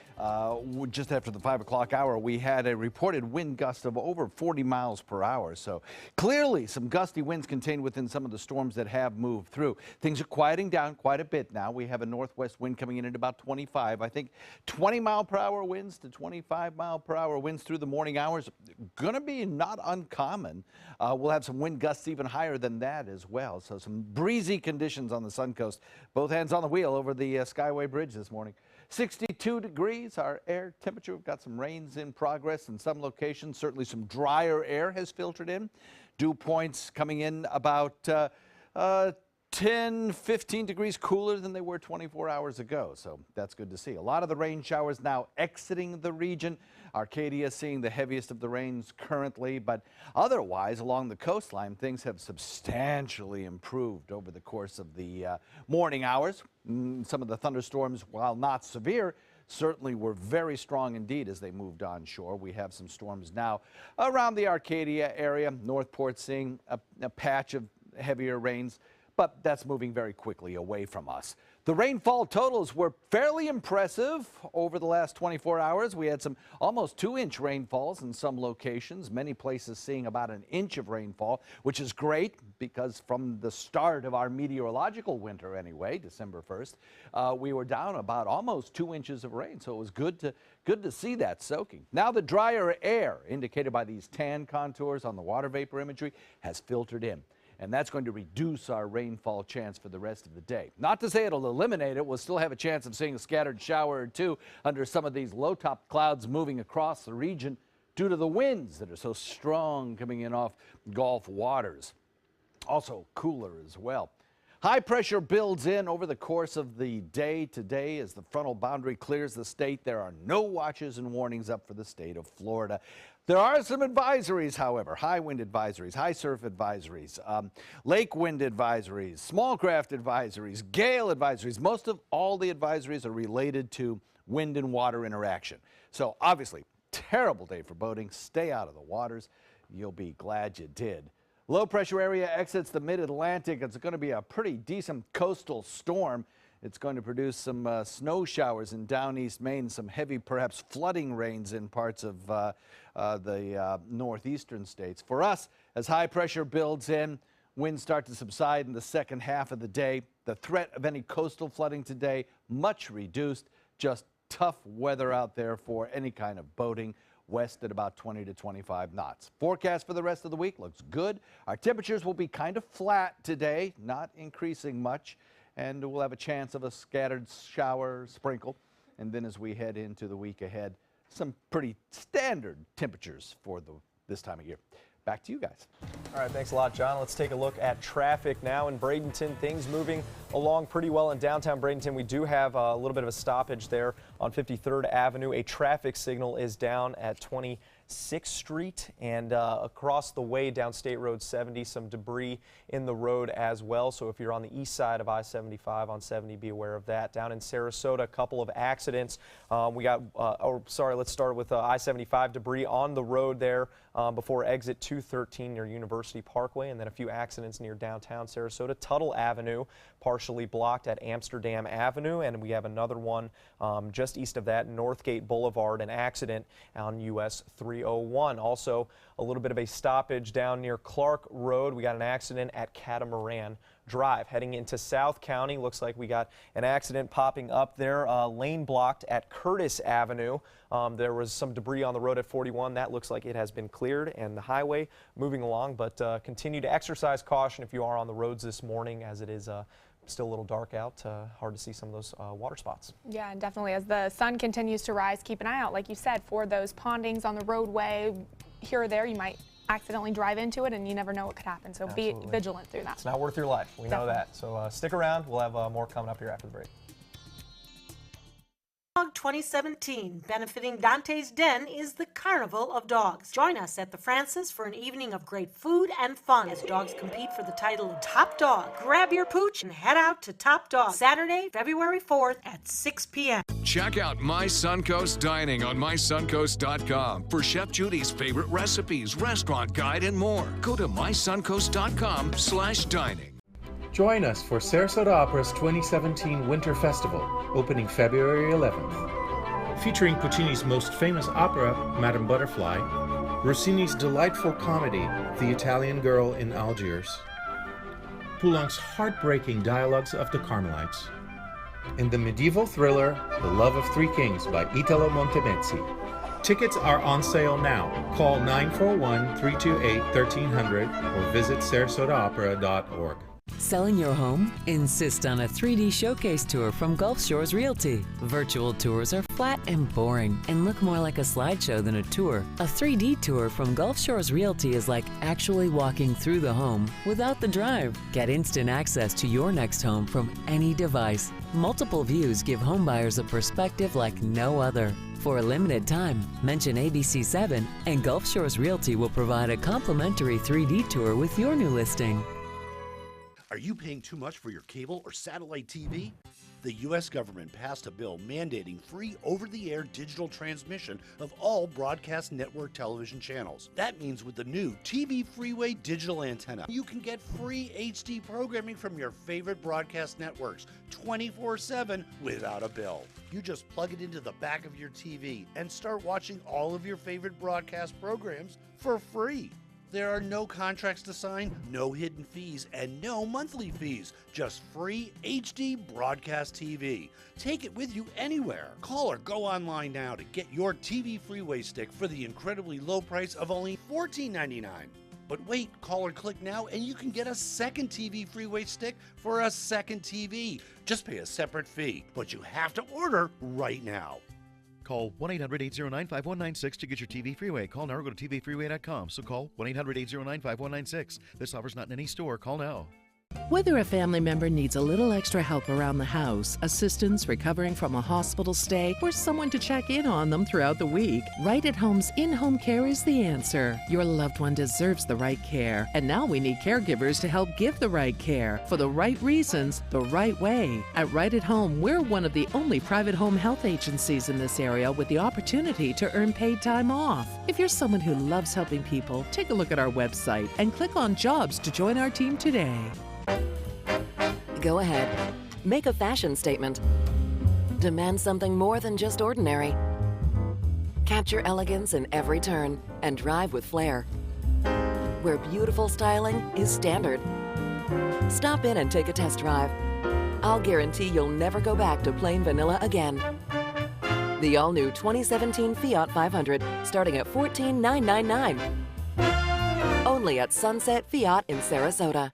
just after the 5 o'clock hour, we had a reported wind gust of over 40 miles per hour. So clearly some gusty winds contained within some of the storms that have moved through. Things are quieting down quite a bit now. We have a northwest wind coming in at about 25. I think 20 mile per hour winds to 25 mile per hour winds through the morning hours. Going to be not uncommon. We'll have some wind gusts even higher than that as well. So some breezy conditions on the Suncoast. Both hands on the wheel over the Skyway Bridge this morning. 62 degrees, our air temperature. We've got some rains in progress in some locations. Certainly some drier air has filtered in. Dew points coming in about 10, 15 degrees cooler than they were 24 hours ago. So that's good to see. A lot of the rain showers now exiting the region. Arcadia seeing the heaviest of the rains currently, but otherwise along the coastline things have substantially improved over the course of the morning hours. Some of the thunderstorms, while not severe, certainly were very strong indeed as they moved onshore. We have some storms now around the Arcadia area. Northport seeing a patch of heavier rains, but that's moving very quickly away from us. The rainfall totals were fairly impressive over the last 24 hours. We had some almost 2-inch rainfalls in some locations, many places seeing about an inch of rainfall, which is great because from the start of our meteorological winter anyway, December 1st, we were down about almost 2 inches of rain. So it was good to see that soaking. Now the drier air indicated by these tan contours on the water vapor imagery has filtered in. And that's going to reduce our rainfall chance for the rest of the day. Not to say it'll eliminate it. We'll still have a chance of seeing a scattered shower or two under some of these low-top clouds moving across the region due to the winds that are so strong coming in off Gulf waters. Also cooler as well. High pressure builds in over the course of the day today as the frontal boundary clears the state. There are no watches and warnings up for the state of Florida. There are some advisories, however, high wind advisories, high surf advisories, lake wind advisories, small craft advisories, gale advisories. Most of all the advisories are related to wind and water interaction. So obviously, terrible day for boating. Stay out of the waters. You'll be glad you did. Low pressure area exits the mid-Atlantic. It's going to be a pretty decent coastal storm. It's going to produce some snow showers in down East Maine, some heavy, perhaps flooding rains in parts of the northeastern states. For us, as high pressure builds in, winds start to subside in the second half of the day. The threat of any coastal flooding today, much reduced. Just tough weather out there for any kind of boating. West at about 20 to 25 knots. Forecast for the rest of the week looks good. Our temperatures will be kind of flat today, not increasing much. And we'll have a chance of a scattered shower, sprinkle. And then as we head into the week ahead, some pretty standard temperatures for this time of year. Back to you guys. All right, thanks a lot, John. Let's take a look at traffic now in Bradenton. Things moving along pretty well in downtown Bradenton. We do have a little bit of a stoppage there on 53rd Avenue. A traffic signal is down at 26th Street and across the way down State Road 70, some debris in the road as well. So if you're on the east side of I-75 on 70, be aware of that. Down in Sarasota, a couple of accidents. Let's start with I-75 debris on the road there before exit 213 near University Parkway, and then a few accidents near downtown Sarasota. Tuttle Avenue partially blocked at Amsterdam Avenue, and we have another one just east of that, Northgate Boulevard, an accident on US 301. Also, a little bit of a stoppage down near Clark Road. We got an accident at Catamaran Drive. Heading into South County, looks like we got an accident popping up there. Lane blocked at Curtis Avenue. There was some debris on the road at 41. That looks like it has been cleared, and the highway moving along, but continue to exercise caution if you are on the roads this morning, as it is still a little dark out. Hard to see some of those water spots. Yeah, and definitely as the sun continues to rise, keep an eye out, like you said, for those pondings on the roadway. Here or there, you might accidentally drive into it, and you never know what could happen. So Absolutely. Be vigilant through that. It's not worth your life. We know that. So stick around. We'll have more coming up here after the break. 2017, benefiting Dante's Den, is the Carnival of Dogs. Join us at the Francis for an evening of great food and fun as dogs compete for the title of Top Dog. Grab your pooch and head out to Top Dog Saturday, February 4th at 6 p.m. Check out My Suncoast Dining on mysuncoast.com for Chef Judy's favorite recipes, restaurant guide, and more. Go to mysuncoast.com/dining. Join us for Sarasota Opera's 2017 Winter Festival, opening February 11th. Featuring Puccini's most famous opera, Madame Butterfly, Rossini's delightful comedy, The Italian Girl in Algiers, Poulenc's heartbreaking Dialogues of the Carmelites, and the medieval thriller The Love of Three Kings by Italo Montemezzi. Tickets are on sale now. Call 941-328-1300 or visit sarasotaopera.org. Selling your home? Insist on a 3D showcase tour from Gulf Shores Realty. Virtual tours are flat and boring and look more like a slideshow than a tour. A 3D tour from Gulf Shores Realty is like actually walking through the home without the drive. Get instant access to your next home from any device. Multiple views give homebuyers a perspective like no other. For a limited time, mention ABC7 and Gulf Shores Realty will provide a complimentary 3D tour with your new listing. Are you paying too much for your cable or satellite TV? The U.S. government passed a bill mandating free over-the-air digital transmission of all broadcast network television channels. That means with the new TV Freeway digital antenna, you can get free HD programming from your favorite broadcast networks 24/7 without a bill. You just plug it into the back of your TV and start watching all of your favorite broadcast programs for free. There are no contracts to sign, no hidden fees, and no monthly fees. Just free HD broadcast TV. Take it with you anywhere. Call or go online now to get your TV Freeway stick for the incredibly low price of only $14.99. But wait, call or click now and you can get a second TV Freeway stick for a second TV. Just pay a separate fee, but you have to order right now. Call 1-800-809-5196 to get your TV Freeway. Call now or go to tvfreeway.com. So call 1-800-809-5196. This offer's not in any store. Call now. Whether a family member needs a little extra help around the house, assistance recovering from a hospital stay, or someone to check in on them throughout the week, Right at Home's in-home care is the answer. Your loved one deserves the right care, and now we need caregivers to help give the right care for the right reasons, the right way. At Right at Home, we're one of the only private home health agencies in this area with the opportunity to earn paid time off. If you're someone who loves helping people, take a look at our website and click on Jobs to join our team today. Go ahead. Make a fashion statement. Demand something more than just ordinary. Capture elegance in every turn and drive with flair. Where beautiful styling is standard. Stop in and take a test drive. I'll guarantee you'll never go back to plain vanilla again. The all-new 2017 Fiat 500 starting at $14,999. Only at Sunset Fiat in Sarasota.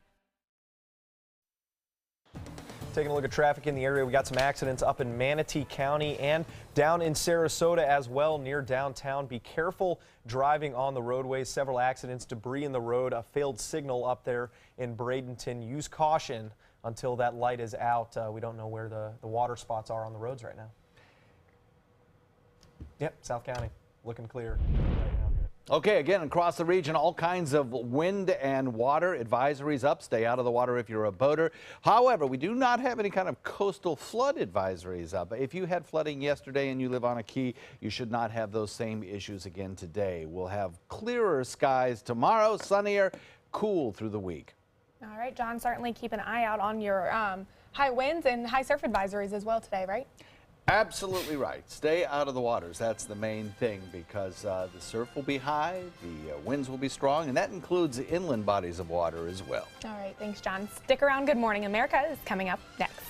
Taking a look at traffic in the area, we got some accidents up in Manatee County and down in Sarasota as well near downtown. Be careful driving on the roadways. Several accidents, debris in the road, a failed signal up there in Bradenton. Use caution until that light is out. We don't know where the water spots are on the roads right now. Yep, South County looking clear right now here. Okay, again, across the region, all kinds of wind and water advisories up. Stay out of the water if you're a boater. However, we do not have any kind of coastal flood advisories up. If you had flooding yesterday and you live on a key, you should not have those same issues again today. We'll have clearer skies tomorrow, sunnier, cool through the week. All right, John, certainly keep an eye out on your high winds and high surf advisories as well today, right? Absolutely right. Stay out of the waters. That's the main thing, because the surf will be high, the winds will be strong, and that includes inland bodies of water as well. All right, thanks, John. Stick around. Good Morning America is coming up next.